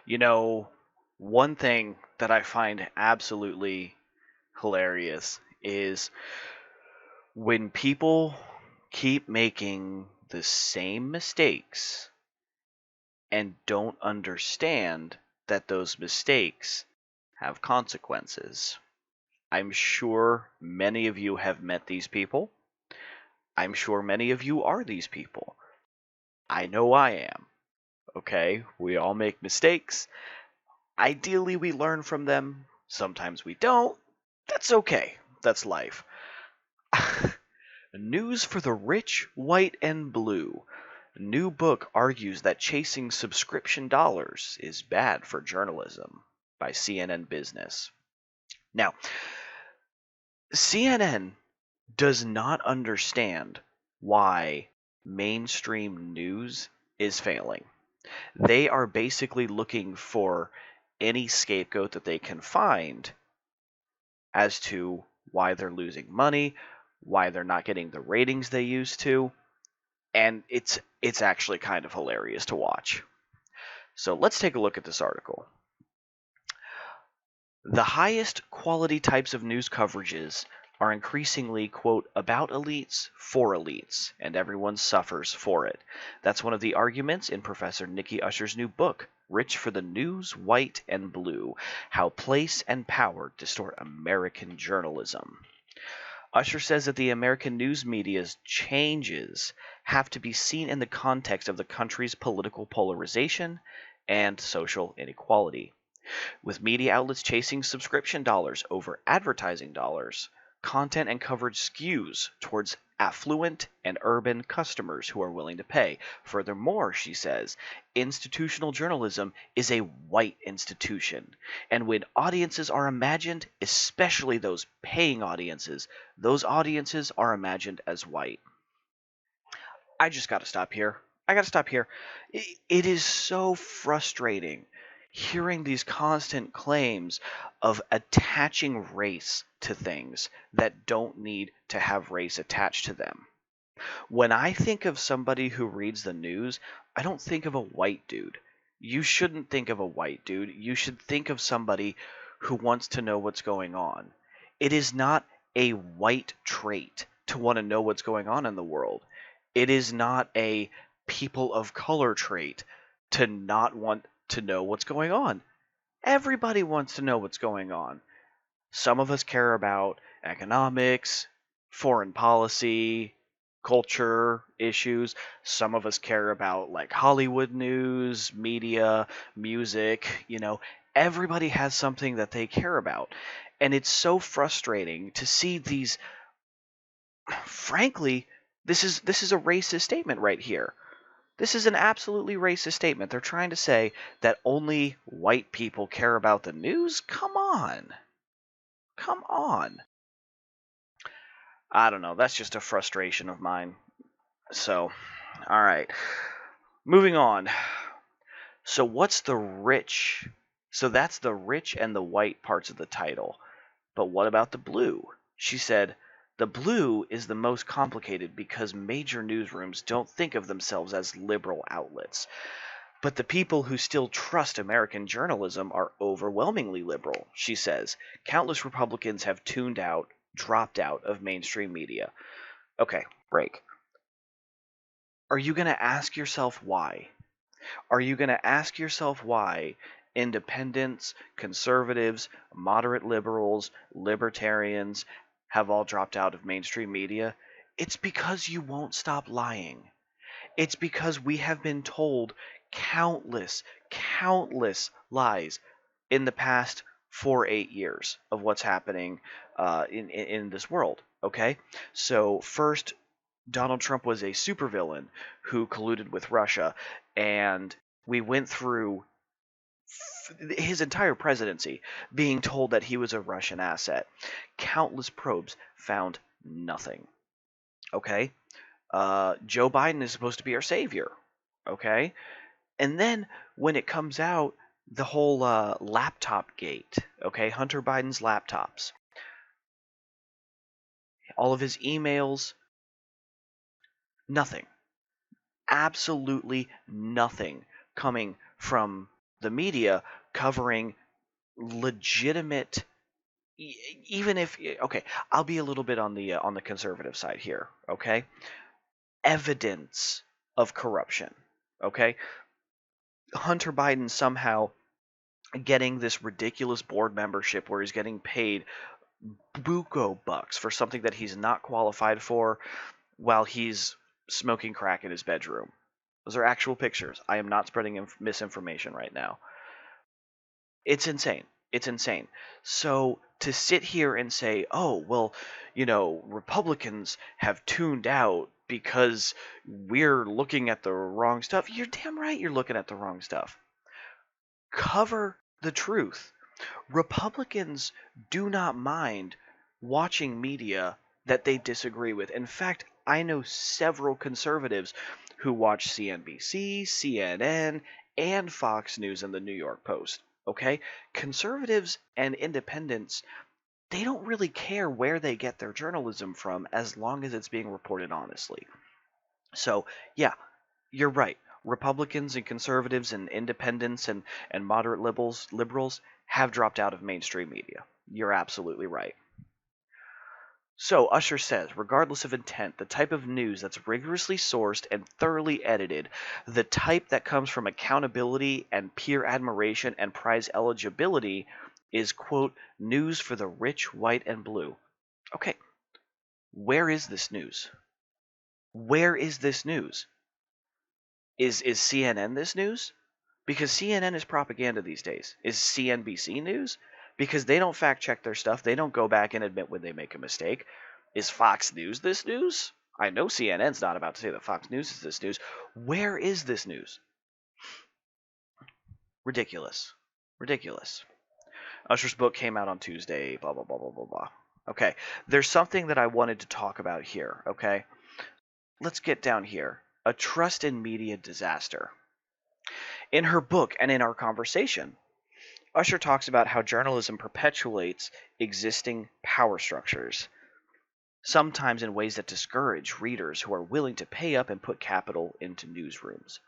You know, one thing that I find absolutely hilarious is when people keep making the same mistakes and don't understand that those mistakes have consequences. I'm sure many of you have met these people. I'm sure many of you are these people. I know I am. Okay? We all make mistakes. Ideally, we learn from them. Sometimes we don't. That's okay. That's life. News for the rich, white, and blue. New book argues that chasing subscription dollars is bad for journalism by CNN Business. Now, CNN does not understand why mainstream news is failing. They are basically looking for any scapegoat that they can find as to why they're losing money, why they're not getting the ratings they used to, and it's actually kind of hilarious to watch. So let's take a look at this article. The highest quality types of news coverages are increasingly, quote, about elites for elites, and everyone suffers for it. That's one of the arguments in Professor Nikki Usher's new book, Rich for the News, White and Blue: How Place and Power Distort American Journalism. Usher says that the American news media's changes have to be seen in the context of the country's political polarization and social inequality. With media outlets chasing subscription dollars over advertising dollars, content and coverage skews towards affluent and urban customers who are willing to pay. Furthermore, she says, institutional journalism is a white institution. And when audiences are imagined, especially those paying audiences, those audiences are imagined as white. I just got to stop here. I got to stop here. It is so frustrating hearing these constant claims of attaching race to things that don't need to have race attached to them. When I think of somebody who reads the news, I don't think of a white dude. You shouldn't think of a white dude. You should think of somebody who wants to know what's going on. It is not a white trait to want to know what's going on in the world. It is not a people of color trait to not want to know what's going on. Everybody wants to know what's going on. Some of us care about economics, foreign policy, culture issues. Some of us care about like Hollywood news, media, music, everybody has something that they care about. And it's so frustrating to see these, frankly, this is a racist statement right here. This is an absolutely racist statement. They're trying to say that only white people care about the news? Come on. Come on. I don't know. That's just a frustration of mine. So, all right. Moving on. So, what's the rich? So, that's the rich and the white parts of the title. But what about the blue? She said, the blue is the most complicated because major newsrooms don't think of themselves as liberal outlets. But the people who still trust American journalism are overwhelmingly liberal, she says. Countless Republicans have dropped out of mainstream media. Okay, break. Are you going to ask yourself why? Are you going to ask yourself why independents, conservatives, moderate liberals, libertarians have all dropped out of mainstream media? It's because you won't stop lying. It's because we have been told countless lies in the past 8 years of what's happening in this world. Okay, so first, Donald Trump was a supervillain who colluded with Russia, and we went through his entire presidency being told that he was a Russian asset. Countless probes found nothing. Okay, Joe Biden is supposed to be our savior. Okay, and then when it comes out, the whole laptop gate. Okay, Hunter Biden's laptops, all of his emails, nothing. Absolutely nothing coming from the media covering legitimate, even if, okay, I'll be a little bit on the conservative side here, okay? Evidence of corruption, okay? Hunter Biden somehow getting this ridiculous board membership where he's getting paid buco bucks for something that he's not qualified for while he's smoking crack in his bedroom. Those are actual pictures. I am not spreading misinformation right now. It's insane. It's insane. So to sit here and say, oh, well, Republicans have tuned out because we're looking at the wrong stuff. You're damn right you're looking at the wrong stuff. Cover the truth. Republicans do not mind watching media that they disagree with. In fact, I know several conservatives who watch CNBC, CNN, and Fox News and the New York Post. Okay? Conservatives and independents, they don't really care where they get their journalism from as long as it's being reported honestly. So, yeah, you're right. Republicans and conservatives and independents and moderate liberals have dropped out of mainstream media. You're absolutely right. So, Usher says, regardless of intent, the type of news that's rigorously sourced and thoroughly edited, the type that comes from accountability and peer admiration and prize eligibility is, quote, news for the rich, white, and blue. Okay, where is this news? Where is this news? Is CNN this news? Because CNN is propaganda these days. Is CNBC news? Because they don't fact check their stuff. They don't go back and admit when they make a mistake. Is Fox News this news? I know CNN's not about to say that Fox News is this news. Where is this news? Ridiculous. Ridiculous. Usher's book came out on Tuesday, blah, blah, blah, blah, blah, blah. Okay, there's something that I wanted to talk about here, okay? Let's get down here. A trust in media disaster. In her book and in our conversation, Usher talks about how journalism perpetuates existing power structures, sometimes in ways that discourage readers who are willing to pay up and put capital into newsrooms.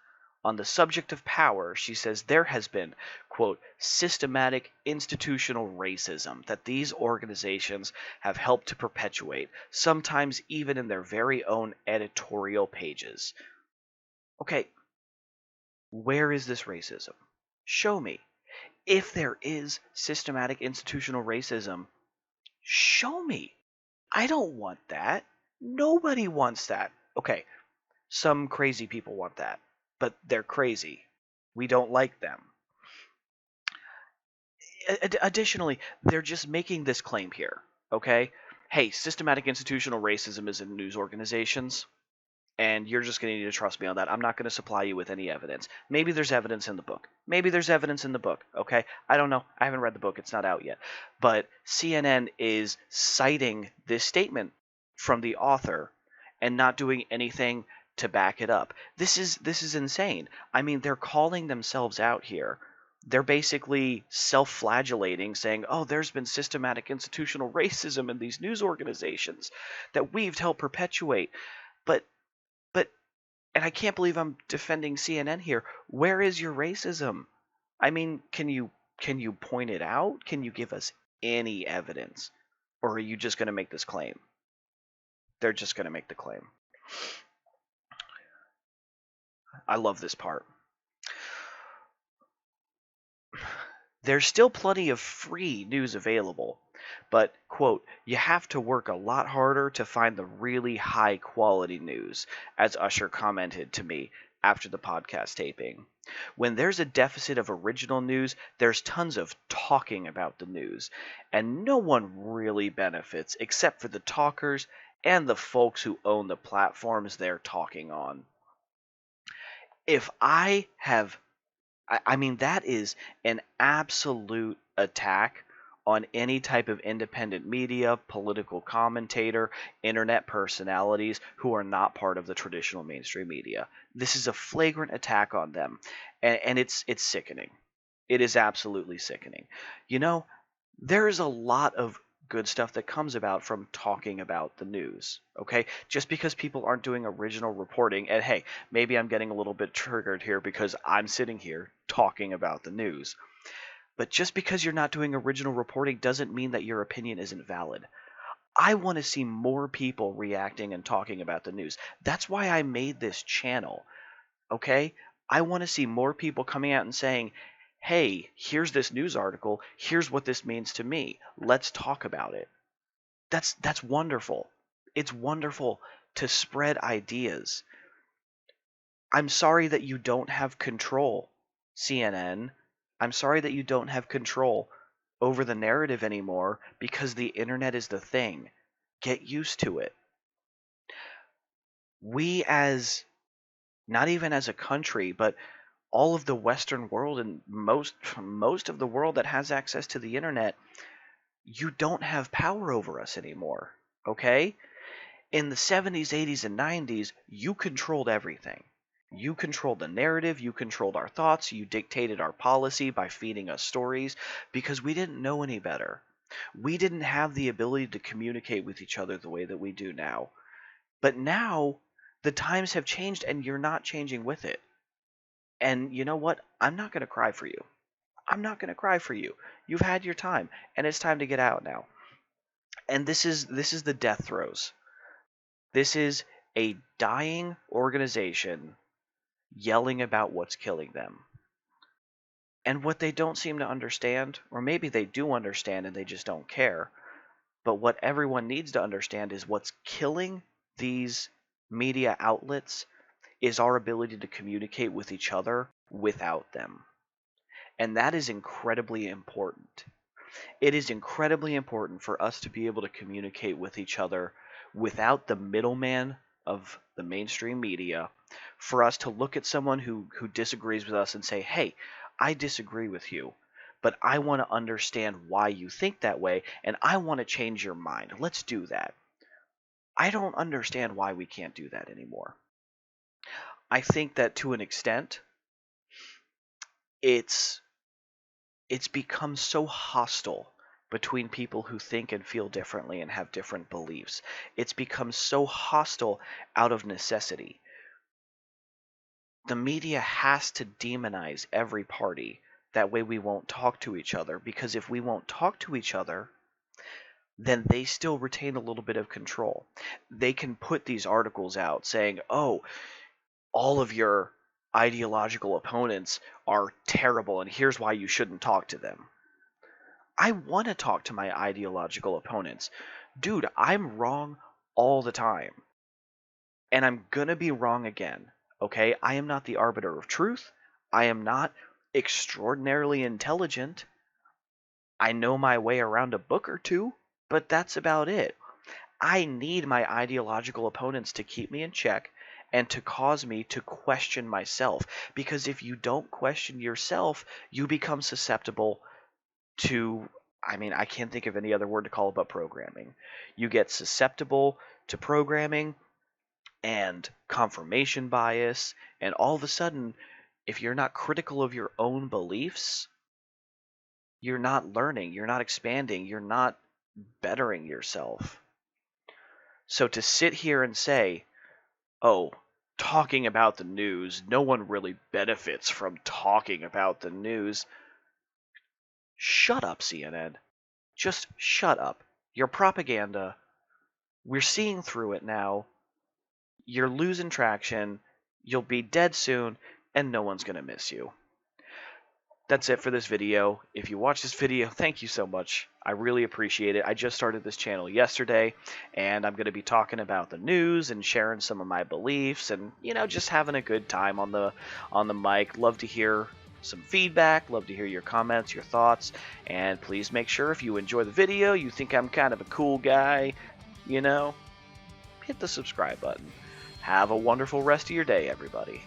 On the subject of power, she says there has been, quote, systematic institutional racism that these organizations have helped to perpetuate, sometimes even in their very own editorial pages. Okay, where is this racism? Show me. If there is systematic institutional racism, show me. I don't want that. Nobody wants that. Okay, some crazy people want that, but they're crazy. We don't like them. Additionally, they're just making this claim here, okay? Hey, systematic institutional racism is in news organizations, and you're just going to need to trust me on that. I'm not going to supply you with any evidence. Maybe there's evidence in the book. Maybe there's evidence in the book, okay? I don't know. I haven't read the book. It's not out yet. But CNN is citing this statement from the author and not doing anything to back it up. This is insane. I mean, they're calling themselves out here. They're basically self-flagellating, saying, oh, there's been systematic institutional racism in these news organizations that we've helped perpetuate. But and I can't believe I'm defending CNN here. Where is your racism? I mean, can you point it out? Can you give us any evidence? Or are you just going to make this claim? They're just going to make the claim. I love this part. There's still plenty of free news available, but, quote, you have to work a lot harder to find the really high quality news, as Usher commented to me after the podcast taping. When there's a deficit of original news, there's tons of talking about the news, and no one really benefits except for the talkers and the folks who own the platforms they're talking on. If I mean, that is an absolute attack on any type of independent media, political commentator, internet personalities who are not part of the traditional mainstream media. This is a flagrant attack on them, and it's sickening. It is absolutely sickening. There is a lot of good stuff that comes about from talking about the news, okay? Just because people aren't doing original reporting, and hey, maybe I'm getting a little bit triggered here because I'm sitting here talking about the news, but just because you're not doing original reporting doesn't mean that your opinion isn't valid. I want to see more people reacting and talking about the news. That's why I made this channel, okay? I want to see more people coming out and saying, hey, here's this news article, here's what this means to me. Let's talk about it. That's wonderful. It's wonderful to spread ideas. I'm sorry that you don't have control, CNN. I'm sorry that you don't have control over the narrative anymore because the internet is the thing. Get used to it. We as, not even as a country, but all of the Western world and most of the world that has access to the internet, you don't have power over us anymore, okay? In the 70s, 80s, and 90s, you controlled everything. You controlled the narrative, you controlled our thoughts, you dictated our policy by feeding us stories because we didn't know any better. We didn't have the ability to communicate with each other the way that we do now. But now, the times have changed and you're not changing with it. And you know what? I'm not going to cry for you. I'm not going to cry for you. You've had your time, and it's time to get out now. And this is the death throes. This is a dying organization yelling about what's killing them. And what they don't seem to understand, or maybe they do understand and they just don't care, but what everyone needs to understand is what's killing these media outlets is our ability to communicate with each other without them. And that is incredibly important. It is incredibly important for us to be able to communicate with each other without the middleman of the mainstream media, for us to look at someone who disagrees with us and say, hey, I disagree with you, but I want to understand why you think that way, and I want to change your mind. Let's do that. I don't understand why we can't do that anymore. I think that to an extent, it's become so hostile between people who think and feel differently and have different beliefs. It's become so hostile out of necessity. The media has to demonize every party. That way we won't talk to each other, because if we won't talk to each other, then they still retain a little bit of control. They can put these articles out saying, oh, all of your ideological opponents are terrible and here's why you shouldn't talk to them. I want to talk to my ideological opponents. Dude, I'm wrong all the time. And I'm going to be wrong again. Okay? I am not the arbiter of truth. I am not extraordinarily intelligent. I know my way around a book or two, but that's about it. I need my ideological opponents to keep me in check and to cause me to question myself. Because if you don't question yourself, you become susceptible to, I mean, I can't think of any other word to call it but programming. You get susceptible to programming and confirmation bias, and all of a sudden, if you're not critical of your own beliefs, you're not learning, you're not expanding, you're not bettering yourself. So to sit here and say, oh, talking about the news, no one really benefits from talking about the news. Shut up, CNN. Just shut up. Your propaganda, we're seeing through it now. You're losing traction. You'll be dead soon, and no one's going to miss you. That's it for this video. If you watch this video, thank you so much. I really appreciate it. I just started this channel yesterday, and I'm going to be talking about the news and sharing some of my beliefs and, you know, just having a good time on the mic. Love to hear some feedback, love to hear your comments, your thoughts, and please make sure if you enjoy the video, you think I'm kind of a cool guy, you know, hit the subscribe button. Have a wonderful rest of your day, everybody.